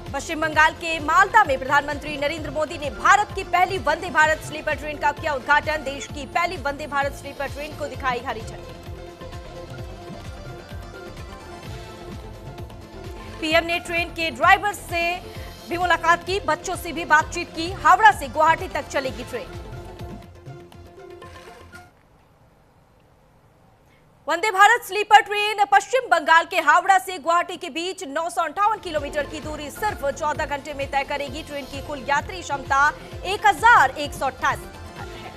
पश्चिम बंगाल के मालदा में प्रधानमंत्री नरेंद्र मोदी ने भारत की पहली वंदे भारत स्लीपर ट्रेन का किया उद्घाटन। देश की पहली वंदे भारत स्लीपर ट्रेन को दिखाई हरी झंडी। पीएम ने ट्रेन के ड्राइवर से भी मुलाकात की, बच्चों से भी बातचीत की। हावड़ा से गुवाहाटी तक चलेगी train. Vande Bharat sleeper train पश्चिम बंगाल के हावड़ा से गुवाहाटी के बीच 958 किलोमीटर की दूरी सिर्फ 14 घंटे में तय करेगी। ट्रेन की कुल यात्री क्षमता 1128 है।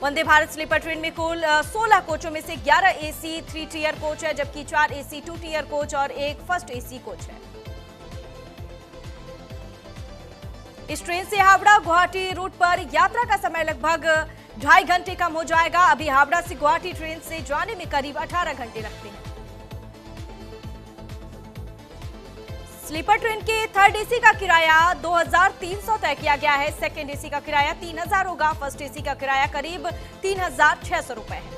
वंदे भारत स्लीपर ट्रेन में कुल 16 कोचों में से 11 एसी 3 टियर कोच है, जबकि 4 एसी 2 टियर कोच और एक फर्स्ट एसी कोच है। इस ट्रेन से हावड़ा गुवाहाटी रूट पर यात्रा का समय लगभग 2.5 घंटे कम हो जाएगा। अभी हावड़ा से गुवाहाटी ट्रेन से जाने में करीब 18 घंटे लगते हैं। स्लीपर ट्रेन के थर्ड एसी का किराया 2300 तय किया गया है। सेकंड एसी का किराया 3000 होगा। फर्स्ट एसी का किराया करीब 3600 रुपए है।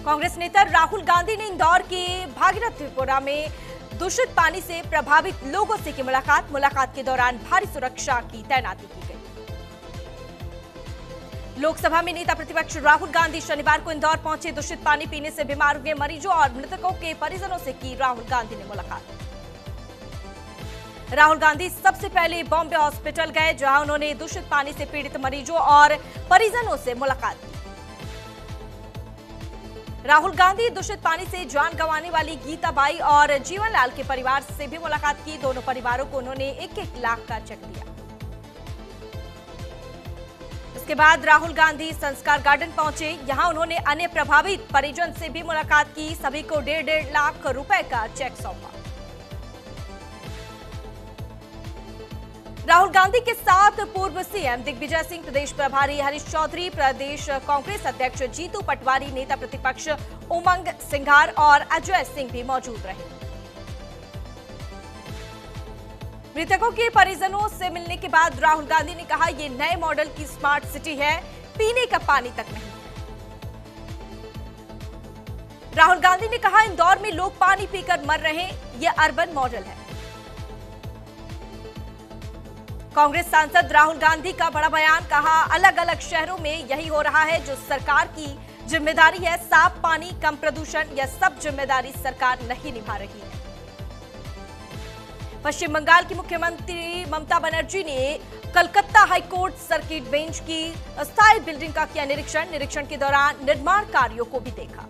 कांग्रेस नेता राहुल गांधी ने इंदौर के भागीरथपुरा में दूषित पानी से प्रभावित लोगों से की मुलाकात के दौरान भारी सुरक्षा की तैनाती की गई। लोकसभा में नेता प्रतिपक्ष राहुल गांधी शनिवार को इंदौर पहुंचे। दूषित पानी पीने से बीमार हुए मरीजों और मृतकों के परिजनों से की राहुल गांधी ने मुलाकात। राहुल गांधी सबसे पहले बॉम्बे हॉस्पिटल गए, जहां उन्होंने दूषित पानी से पीड़ित मरीजों और परिजनों से मुलाकात की। राहुल गांधी दूषित पानी से जान गंवाने वाली गीताबाई और जीवनलाल के परिवार से भी मुलाकात की। दोनों परिवारों को उन्होंने 1-1 लाख का चेक दिया। इसके बाद राहुल गांधी संस्कार गार्डन पहुंचे। यहां उन्होंने अन्य प्रभावित परिजन से भी मुलाकात की। सभी को 1.5 लाख रुपए का चेक सौंपा। राहुल गांधी के साथ पूर्व सीएम दिग्विजय सिंह, प्रदेश प्रभारी हरीश चौधरी, प्रदेश कांग्रेस अध्यक्ष जीतू पटवारी, नेता प्रतिपक्ष उमंग सिंघार और अजय सिंह भी मौजूद रहे। मृतकों के परिजनों से मिलने के बाद राहुल गांधी ने कहा, ये नए मॉडल की स्मार्ट सिटी है, पीने का पानी तक नहीं। राहुल गांधी ने कहा, इंदौर में लोग पानी पीकर मर रहे हैं, ये अर्बन मॉडल है। कांग्रेस सांसद राहुल गांधी का बड़ा बयान, कहा अलग अलग शहरों में यही हो रहा है जो सरकार की जिम्मेदारी है। साफ पानी, कम प्रदूषण, यह सब जिम्मेदारी सरकार नहीं निभा रही है। पश्चिम बंगाल की मुख्यमंत्री ममता बनर्जी ने कलकत्ता हाईकोर्ट सर्किट बेंच की अस्थायी बिल्डिंग का किया निरीक्षण के दौरान निर्माण कार्यों को भी देखा।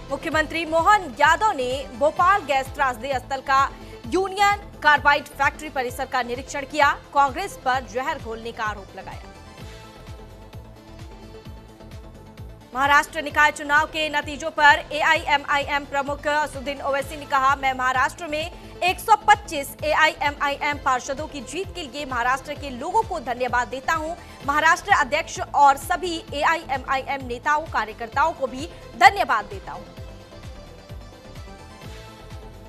मुख्यमंत्री मोहन यादव ने भोपाल गैस त्रासदी स्थल का यूनियन कार्बाइड फैक्ट्री परिसर का निरीक्षण किया। कांग्रेस पर जहर घोलने का आरोप लगाया। महाराष्ट्र निकाय चुनाव के नतीजों पर एआईएमआईएम प्रमुख असदुद्दीन ओवैसी ने कहा, मैं महाराष्ट्र में 125 एआईएमआईएम पार्षदों की जीत के लिए महाराष्ट्र के लोगों को धन्यवाद देता हूं। महाराष्ट्र अध्यक्ष और सभी एआईएमआईएम नेताओं कार्यकर्ताओं को भी धन्यवाद देता हूं।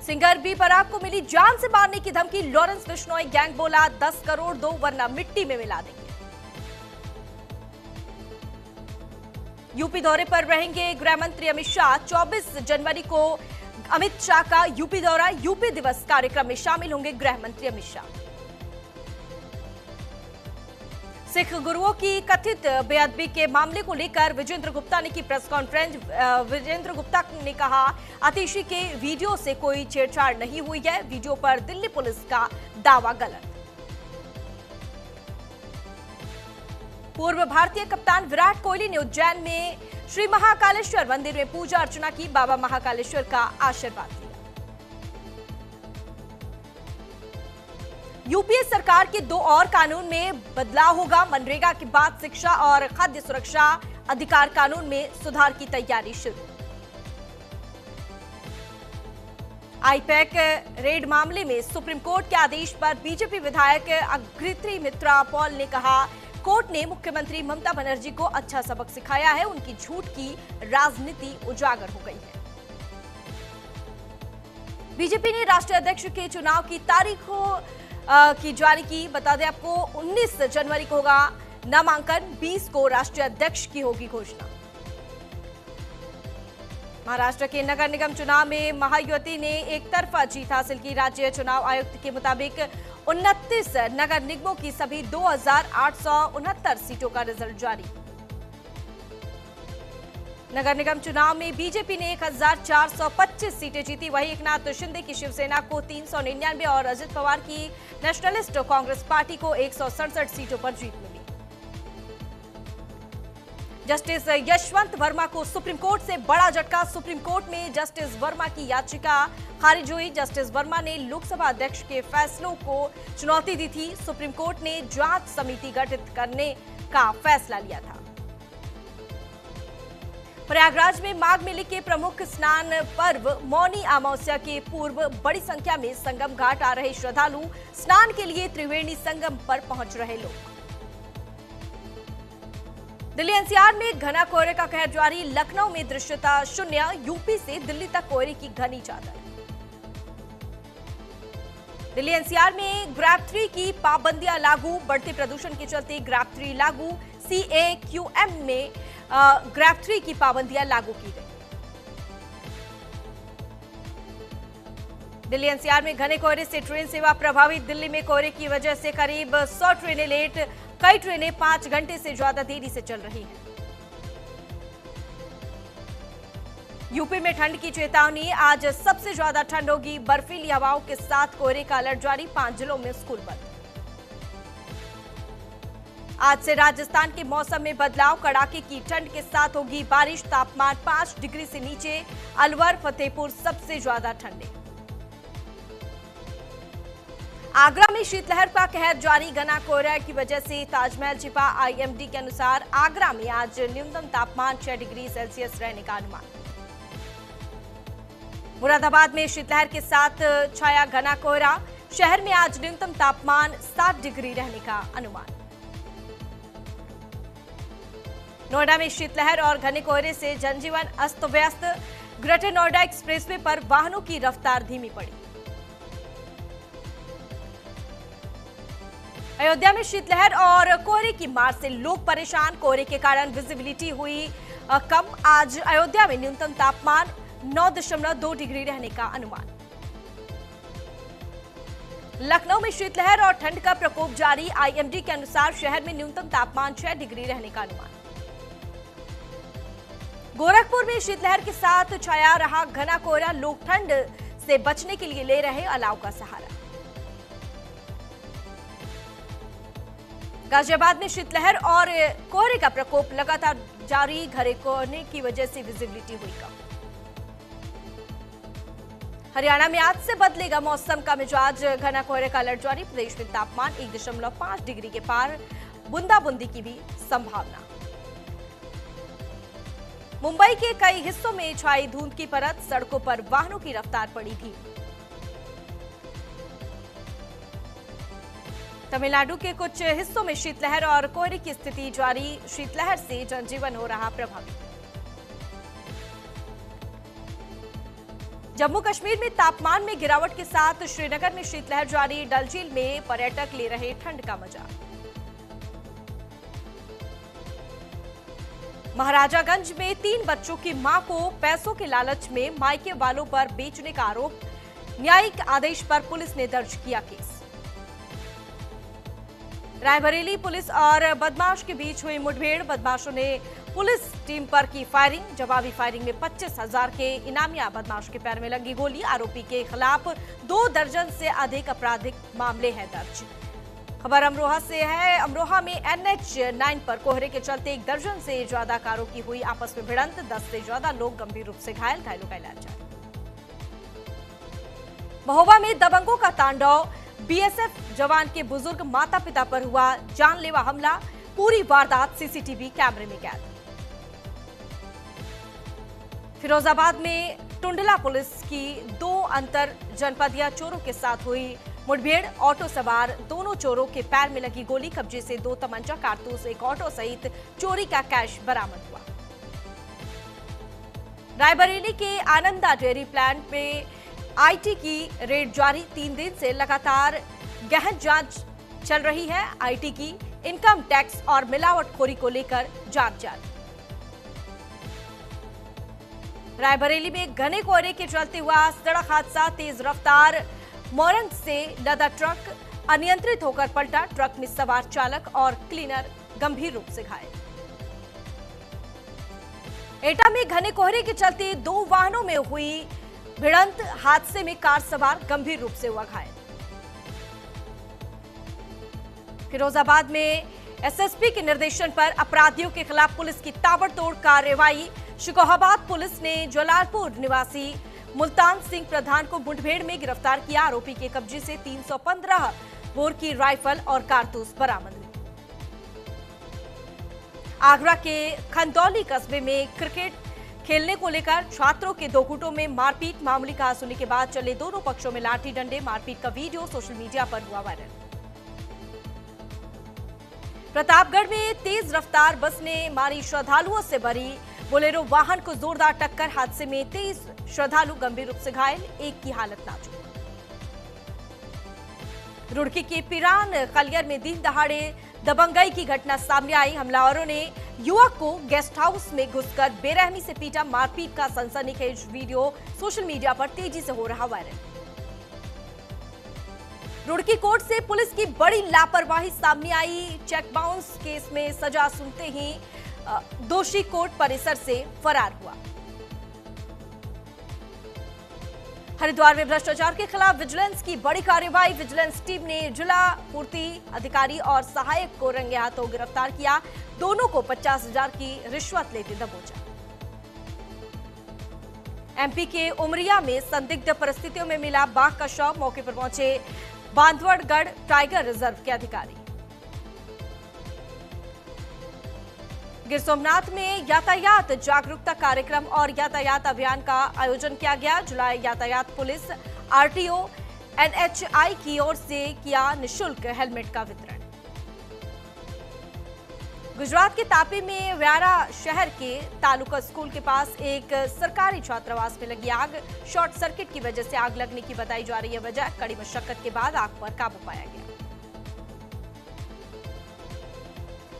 सिंगर बी बराक को मिली जान से मारने की धमकी। लॉरेंस बिश्नोई गैंग बोला, 10 करोड़ दो वरना मिट्टी में मिला देंगे। यूपी दौरे पर रहेंगे गृह मंत्री अमित शाह। 24 जनवरी को अमित शाह का यूपी दौरा। यूपी दिवस कार्यक्रम में शामिल होंगे गृह मंत्री अमित शाह। सिख गुरुओं की कथित बेअदबी के मामले को लेकर विजेंद्र गुप्ता ने की प्रेस कॉन्फ्रेंस। विजेंद्र गुप्ता ने कहा, आतिशी के वीडियो से कोई छेड़छाड़ नहीं हुई है। वीडियो पर दिल्ली पुलिस का दावा गलत। पूर्व भारतीय कप्तान विराट कोहली ने उज्जैन में श्री महाकालेश्वर मंदिर में पूजा अर्चना की। बाबा महाकालेश्वर का आशीर्वाद लिया। यूपीए सरकार के 2 और कानून में बदलाव होगा। मनरेगा के बाद शिक्षा और खाद्य सुरक्षा अधिकार कानून में सुधार की तैयारी शुरू। आईपैक रेड मामले में सुप्रीम कोर्ट के आदेश पर बीजेपी विधायक अग्रित्री मित्रा पॉल ने कहा, कोर्ट ने मुख्यमंत्री ममता बनर्जी को अच्छा सबक सिखाया है। उनकी झूठ की राजनीति उजागर हो गई है। बीजेपी ने राष्ट्रीय अध्यक्ष के चुनाव की तारीखों की जारी की। बता दें आपको, 19 जनवरी को होगा नामांकन, 20 को राष्ट्रीय अध्यक्ष की होगी घोषणा। महाराष्ट्र के नगर निगम चुनाव में महायुति ने एक तरफा जीत हासिल की। राज्य चुनाव आयुक्त के मुताबिक 29 नगर निगमों की सभी 2869 सीटों का रिजल्ट जारी। नगर निगम चुनाव में बीजेपी ने 1425 सीटें जीती। वहीं एकनाथ शिंदे की शिवसेना को 399 और अजित पवार की नेशनलिस्ट कांग्रेस पार्टी को 167 सीटों पर जीत मिली। जस्टिस यशवंत वर्मा को सुप्रीम कोर्ट से बड़ा झटका। सुप्रीम कोर्ट में जस्टिस वर्मा की याचिका खारिज हुई। जस्टिस वर्मा ने लोकसभा अध्यक्ष के फैसलों को चुनौती दी थी। सुप्रीम कोर्ट ने जांच समिति गठित करने का फैसला लिया था। प्रयागराज में माघ मेले के प्रमुख स्नान पर्व मौनी अमावस्या के पूर्व बड़ी संख्या में संगम घाट आ रहे श्रद्धालु स्नान के लिए त्रिवेणी संगम पर पहुंच रहे लोग। दिल्ली एनसीआर में घना कोहरे का कहर जारी। लखनऊ में दृश्यता शून्य। यूपी से दिल्ली तक कोहरे की घनी चादर। दिल्ली एनसीआर में ग्रैब 3 की पाबंदियां लागू। बढ़ते प्रदूषण के चलते ग्रैब 3 लागू। CAQM में ग्रैब 3 की पाबंदियां लागू की गई। दिल्ली एनसीआर में घने कोहरे से ट्रेन सेवा प्रभावित। दिल्ली में कोहरे की वजह से करीब 100 ट्रेनें लेट। कई ट्रेनें 5 घंटे से ज्यादा देरी से चल रही हैं। यूपी में ठंड की चेतावनी। आज सबसे ज्यादा ठंड होगी। बर्फीली हवाओं के साथ कोहरे का अलर्ट जारी। 5 जिलों में स्कूल बंद। आज से राजस्थान के मौसम में बदलाव। कड़ाके की ठंड के साथ होगी बारिश। तापमान 5 डिग्री से नीचे। अलवर फतेहपुर सबसे ज्यादा ठंडे। आगरा में शीतलहर का कहर जारी। घना कोहरा की वजह से ताजमहल छिपा। IMD के अनुसार आगरा में आज न्यूनतम तापमान 6 डिग्री सेल्सियस रहने का अनुमान। मुरादाबाद में शीतलहर के साथ छाया घना कोहरा। शहर में आज न्यूनतम तापमान 7 डिग्री रहने का अनुमान। नोएडा में शीतलहर और घने कोहरे से जनजीवन अस्त व्यस्त। ग्रेटर नोएडा एक्सप्रेसवे पर वाहनों की रफ्तार धीमी पड़ी। अयोध्या में शीतलहर और कोहरे की मार से लोग परेशान। कोहरे के कारण विजिबिलिटी हुई कम। आज अयोध्या में न्यूनतम तापमान 9.2 डिग्री रहने का अनुमान। लखनऊ में शीतलहर और ठंड का प्रकोप जारी। IMD के अनुसार शहर में न्यूनतम तापमान 6 डिग्री रहने का अनुमान। गोरखपुर में शीतलहर के साथ छाया रहा घना कोहरा। लोग ठंड से बचने के लिए ले रहे अलाव का सहारा। गाजियाबाद में शीतलहर और कोहरे का प्रकोप लगातार जारी। घने कोहरे की वजह से विजिबिलिटी हुई कम। हरियाणा में आज से बदलेगा मौसम का मिजाज। घना कोहरे का अलर्ट जारी। प्रदेश में तापमान 1.5 डिग्री के पार। बूंदाबूंदी की भी संभावना। मुंबई के कई हिस्सों में छाई धुंध की परत। सड़कों पर वाहनों की रफ्तार पड़ी थी। तमिलनाडु के कुछ हिस्सों में शीतलहर और कोहरे की स्थिति जारी। शीतलहर से जनजीवन हो रहा प्रभावित। जम्मू कश्मीर में तापमान में गिरावट के साथ श्रीनगर में शीतलहर जारी। डल झील में पर्यटक ले रहे ठंड का मजा। महाराजागंज में 3 बच्चों की मां को पैसों के लालच में मायके वालों पर बेचने का आरोप। न्यायिक आदेश पर पुलिस ने दर्ज किया केस। रायबरेली पुलिस और बदमाश के बीच हुई मुठभेड़। बदमाशों ने पुलिस टीम पर की फायरिंग। जवाबी फायरिंग में 25,000 के इनामिया बदमाश के पैर में लगी गोली। आरोपी के खिलाफ 2 दर्जन से अधिक आपराधिक मामले हैं दर्ज। खबर अमरोहा से है। अमरोहा में NH9 पर कोहरे के चलते 1 दर्जन से ज्यादा कारों की हुई आपस में भिड़ंत। 10 से ज्यादा लोग गंभीर रूप से घायल। घायलों का इलाज जारी। महोबा में दबंगों का तांडव। BSF जवान के बुजुर्ग माता पिता पर हुआ जानलेवा हमला। पूरी वारदात CCTV कैमरे में कैद। फिरोजाबाद में टुंडला पुलिस की 2 अंतर जनपदीय चोरों के साथ हुई मुठभेड़। ऑटो सवार दोनों चोरों के पैर में लगी गोली। कब्जे से 2 तमंचा, कारतूस, 1 ऑटो सहित चोरी का कैश बरामद हुआ। रायबरेली के आनंदा डेयरी प्लांट में IT की रेड जारी। 3 दिन से लगातार गहन जांच चल रही है। IT की इनकम टैक्स और मिलावटखोरी को लेकर जांच जारी। रायबरेली में घने कोहरे के चलते हुआ सड़क हादसा, तेज रफ्तार मोरंग से लदा ट्रक अनियंत्रित होकर पलटा, ट्रक में सवार चालक और क्लीनर गंभीर रूप से घायल। एटा में घने कोहरे के चलते 2 वाहनों में हुई भिड़ंत, हादसे में कार सवार गंभीर रूप से हुआ घायल। फिरोजाबाद में एसएसपी के निर्देशन पर अपराधियों के खिलाफ पुलिस की ताबड़तोड़ कार्रवाई। शिकोहाबाद पुलिस ने जलालपुर निवासी मुल्तान सिंह प्रधान को मुठभेड़ में गिरफ्तार किया। आरोपी के कब्जे से 315 बोर की राइफल और कारतूस बरामद हुई। आगरा के खंदौली कस्बे में क्रिकेट खेलने को लेकर छात्रों के 2 गुटों में मारपीट। मामूली कहासुनी के बाद चले दोनों पक्षों में लाठी डंडे, मारपीट का वीडियो सोशल मीडिया पर हुआ वायरल। प्रतापगढ़ में तेज रफ्तार बस ने मारी श्रद्धालुओं से भरी बोलेरो वाहन को जोरदार टक्कर, हादसे में 23 श्रद्धालु गंभीर रूप से घायल, एक की हालत नाजुक। रुड़की के पिरान खलियर में दिन दहाड़े दबंगई की घटना सामने आई। हमलावरों ने युवक को गेस्ट हाउस में घुसकर बेरहमी से पीटा। मारपीट का सनसनीखेज वीडियो सोशल मीडिया पर तेजी से हो रहा वायरल। रुड़की कोर्ट से पुलिस की बड़ी लापरवाही सामने आई। चेक बाउंस केस में सजा सुनते ही दोषी कोर्ट परिसर से फरार हुआ। हरिद्वार में भ्रष्टाचार के खिलाफ विजिलेंस की बड़ी कार्रवाई। विजिलेंस टीम ने जिला पूर्ति अधिकारी और सहायक को रंगे हाथों गिरफ्तार किया। दोनों को 50,000 की रिश्वत लेते दबोचा। एमपी के उमरिया में संदिग्ध परिस्थितियों में मिला बाघ का शव। मौके पर पहुंचे बांधवगढ़ टाइगर रिजर्व के अधिकारी। गिर सोमनाथ में यातायात जागरूकता कार्यक्रम और यातायात अभियान का आयोजन किया गया। जिला यातायात पुलिस आरटीओ एनएचआई की ओर से किया निःशुल्क हेलमेट का वितरण। गुजरात के तापी में व्यारा शहर के तालुका स्कूल के पास एक सरकारी छात्रावास में लगी आग। शॉर्ट सर्किट की वजह से आग लगने की बताई जा रही है वजह। कड़ी मशक्कत के बाद आग पर काबू पाया गया।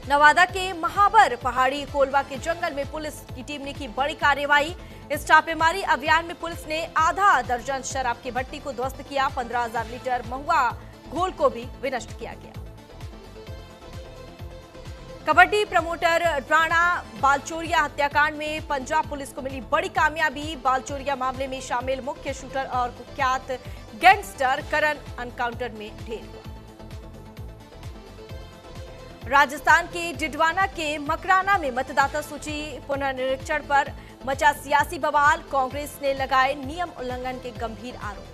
नवादा के महावर पहाड़ी कोलवा के जंगल में पुलिस की टीम ने की बड़ी कार्रवाई। इस छापेमारी अभियान में पुलिस ने आधा दर्जन शराब की भट्टी को ध्वस्त किया। 15,000 लीटर महुआ घोल को भी विनष्ट किया गया। कबड्डी प्रमोटर राणा बालचोरिया हत्याकांड में पंजाब पुलिस को मिली बड़ी कामयाबी। बालचोरिया मामले में शामिल मुख्य शूटर और कुख्यात गैंगस्टर करण एनकाउंटर में ढेर हुआ। राजस्थान के डिडवाना के मकराना में मतदाता सूची पुनर्निरीक्षण पर मचा सियासी बवाल। कांग्रेस ने लगाए नियम उल्लंघन के गंभीर आरोप।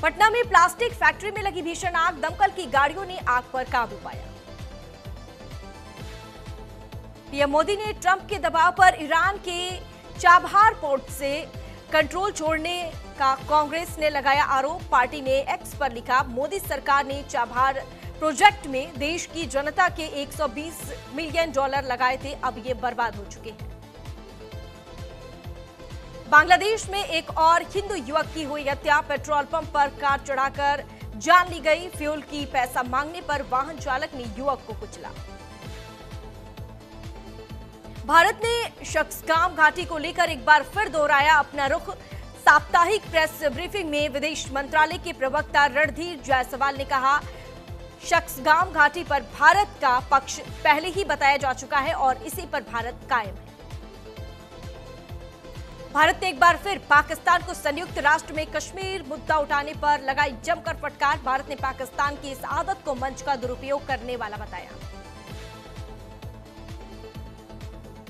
पटना में प्लास्टिक फैक्ट्री में लगी भीषण आग। दमकल की गाड़ियों ने आग पर काबू पाया। पीएम मोदी ने ट्रंप के दबाव पर ईरान के चाबहार पोर्ट से कंट्रोल छोड़ने का कांग्रेस ने लगाया आरोप। पार्टी ने एक्स पर लिखा, मोदी सरकार ने चाबहार प्रोजेक्ट में देश की जनता के $120 मिलियन लगाए थे, अब ये बर्बाद हो चुके हैं। बांग्लादेश में एक और हिंदू युवक की हुई हत्या। पेट्रोल पंप पर कार चढ़ाकर जान ली गई। फ्यूल की पैसा मांगने पर वाहन चालक ने युवक को कुचला। भारत ने शक्सगाम घाटी को लेकर एक बार फिर दोहराया अपना रुख। साप्ताहिक प्रेस ब्रीफिंग में विदेश मंत्रालय के प्रवक्ता रणधीर जायसवाल ने कहा, शक्सगाम घाटी पर भारत का पक्ष पहले ही बताया जा चुका है और इसी पर भारत कायम है। भारत ने एक बार फिर पाकिस्तान को संयुक्त राष्ट्र में कश्मीर मुद्दा उठाने पर लगाई जमकर फटकार। भारत ने पाकिस्तान की इस आदत को मंच का दुरुपयोग करने वाला बताया।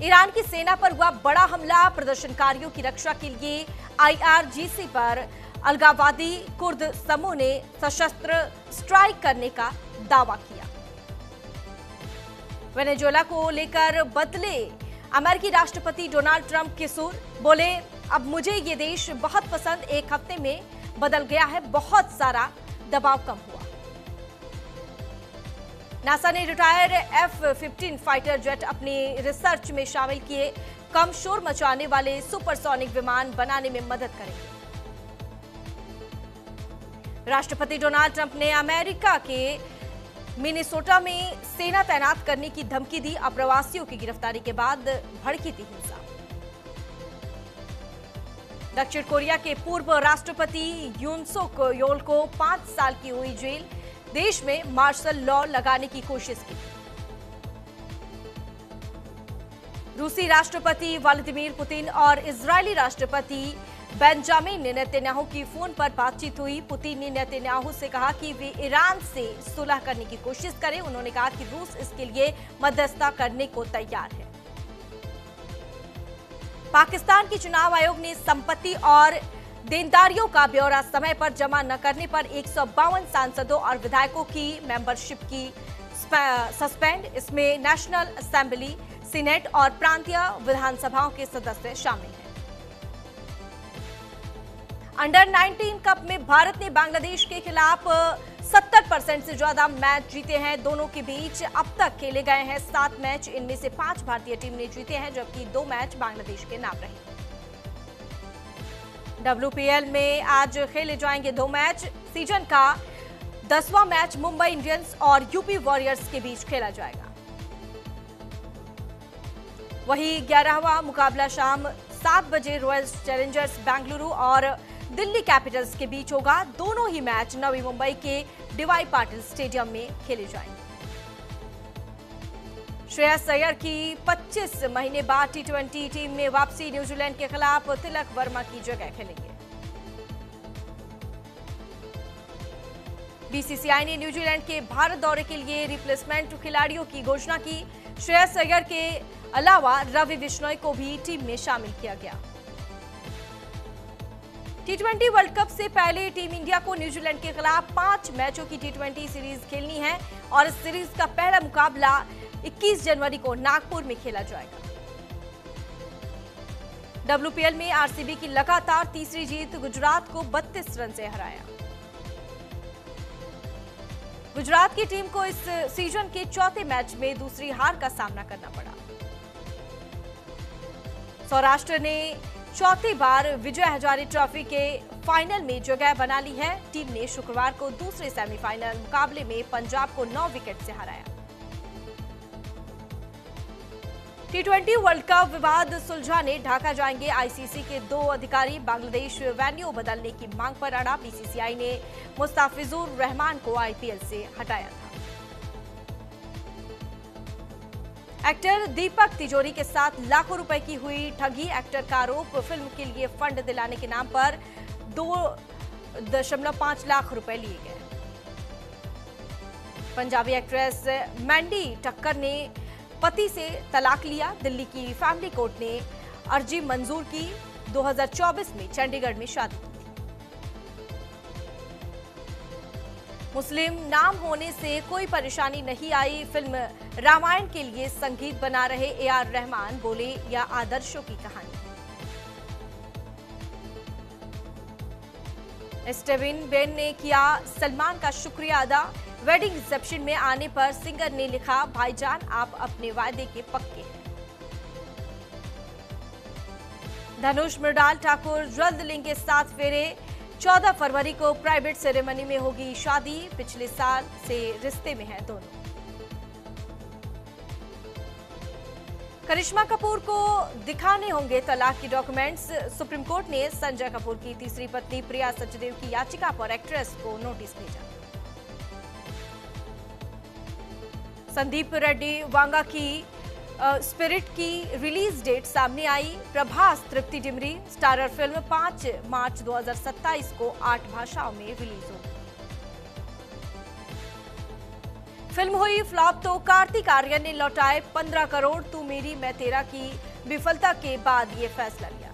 ईरान की सेना पर हुआ बड़ा हमला। प्रदर्शनकारियों की रक्षा के लिए आईआरजीसी पर अलगाववादी कुर्द समूह ने सशस्त्र स्ट्राइक करने का दावा किया। वेनेजुएला को लेकर बदले अमेरिकी राष्ट्रपति डोनाल्ड ट्रंप के सुर। बोले, अब मुझे ये देश बहुत पसंद, एक हफ्ते में बदल गया है, बहुत सारा दबाव कम हुआ। नासा ने रिटायर F-15 फाइटर जेट अपनी रिसर्च में शामिल किए। कम शोर मचाने वाले सुपरसोनिक विमान बनाने में मदद करेंगे। राष्ट्रपति डोनाल्ड ट्रंप ने अमेरिका के मिनेसोटा में सेना तैनात करने की धमकी दी। अप्रवासियों की गिरफ्तारी के बाद भड़की थी हिंसा। दक्षिण कोरिया के पूर्व राष्ट्रपति यून सुक योल को 5 साल की हुई जेल। देश में मार्शल लॉ लगाने की कोशिश की। रूसी राष्ट्रपति व्लादिमीर पुतिन और इजरायली राष्ट्रपति बेंजामिन नेतन्याहू की फोन पर बातचीत हुई। पुतिन ने नेतन्याहू से कहा कि वे ईरान से सुलह करने की कोशिश करें। उन्होंने कहा कि रूस इसके लिए मध्यस्थता करने को तैयार है। पाकिस्तान की चुनाव आयोग ने संपत्ति और देनदारियों का ब्यौरा समय पर जमा न करने पर 152 सांसदों और विधायकों की मेंबरशिप की सस्पेंड। इसमें नेशनल असेंबली, सीनेट और प्रांतीय विधानसभाओं के सदस्य शामिल हैं। अंडर 19 कप में भारत ने बांग्लादेश के खिलाफ 70% से ज्यादा मैच जीते हैं। दोनों के बीच अब तक खेले गए हैं 7 मैच। इनमें से 5 भारतीय टीम ने जीते हैं, जबकि 2 मैच बांग्लादेश के नाम रहे। WPL में आज खेले जाएंगे 2 मैच। सीजन का 10वां मैच मुंबई इंडियंस और यूपी वॉरियर्स के बीच खेला जाएगा। वहीं 11वां मुकाबला शाम 7 बजे रॉयल चैलेंजर्स बेंगलुरु और दिल्ली कैपिटल्स के बीच होगा। दोनों ही मैच नवी मुंबई के डीवाई पाटिल स्टेडियम में खेले जाएंगे। श्रेयस अय्यर की 25 महीने बाद T20 टीम में वापसी। न्यूजीलैंड के खिलाफ तिलक वर्मा की जगह खेलेंगे। बीसीसीआई ने न्यूजीलैंड के भारत दौरे के लिए रिप्लेसमेंट खिलाड़ियों की घोषणा की। श्रेयस अय्यर के अलावा रवि बिश्नोई को भी टीम में शामिल किया गया। T20 वर्ल्ड कप से पहले टीम इंडिया को न्यूजीलैंड के खिलाफ 5 मैचों की T20 सीरीज खेलनी है और इस सीरीज का पहला मुकाबला 21 जनवरी को नागपुर में खेला जाएगा। WPL में आरसीबी की लगातार तीसरी जीत। गुजरात को 32 रन से हराया। गुजरात की टीम को इस सीजन के चौथे मैच में दूसरी हार का सामना करना पड़ा। सौराष्ट्र ने चौथी बार विजय हजारे ट्रॉफी के फाइनल में जगह बना ली है। टीम ने शुक्रवार को दूसरे सेमीफाइनल मुकाबले में पंजाब को 9 विकेट से हराया। T20 वर्ल्ड कप विवाद सुलझाने ढाका जाएंगे आईसीसी के 2 अधिकारी। बांग्लादेश वेन्यू बदलने की मांग पर अड़ा। बीसीसीआई ने मुस्ताफिजुर रहमान को आईपीएल से हटाया था। एक्टर दीपक तिजोरी के साथ लाखों रुपए की हुई ठगी। एक्टर का आरोप, फिल्म के लिए फंड दिलाने के नाम पर 2.5 लाख रुपए लिए गए। पंजाबी एक्ट्रेस मैंडी टक्कर ने पति से तलाक लिया। दिल्ली की फैमिली कोर्ट ने अर्जी मंजूर की। 2024 में चंडीगढ़ में शादी की। मुस्लिम नाम होने से कोई परेशानी नहीं आई। फिल्म रामायण के लिए संगीत बना रहे AR रहमान बोले, यह आदर्शों की कहानी है। स्टेविन बेन ने किया सलमान का शुक्रिया अदा। वेडिंग रिसेप्शन में आने पर सिंगर ने लिखा, भाईजान आप अपने वायदे के पक्के हैं। धनुष मृणाल ठाकुर जल्द लेंगे 7 फेरे। 14 फरवरी को प्राइवेट सेरेमनी में होगी शादी। पिछले साल से रिश्ते में हैं दोनों। करिश्मा कपूर को दिखाने होंगे तलाक के डॉक्यूमेंट्स। सुप्रीम कोर्ट ने संजय कपूर की तीसरी पत्नी प्रिया सचदेव की याचिका पर एक्ट्रेस को नोटिस भेजा। संदीप रेड्डी वांगा की स्पिरिट की रिलीज डेट सामने आई। प्रभास तृप्ति डिमरी स्टारर फिल्म 5 मार्च 2027 को 8 भाषाओं में रिलीज होगी। फिल्म हुई फ्लॉप तो कार्तिक आर्यन ने लौटाए 15 करोड़ तू मेरी मैं तेरा की विफलता के बाद ये फैसला लिया।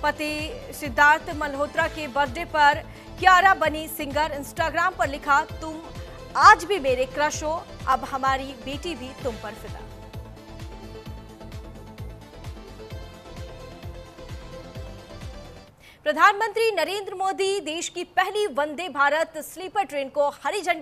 पति सिद्धार्थ मल्होत्रा के बर्थडे पर कियारा बनी सिंगर। इंस्टाग्राम पर लिखा, तुम आज भी मेरे क्रश हो, अब हमारी बेटी भी तुम पर फिदा। प्रधानमंत्री नरेंद्र मोदी देश की पहली वंदे भारत स्लीपर ट्रेन को हरी झंडी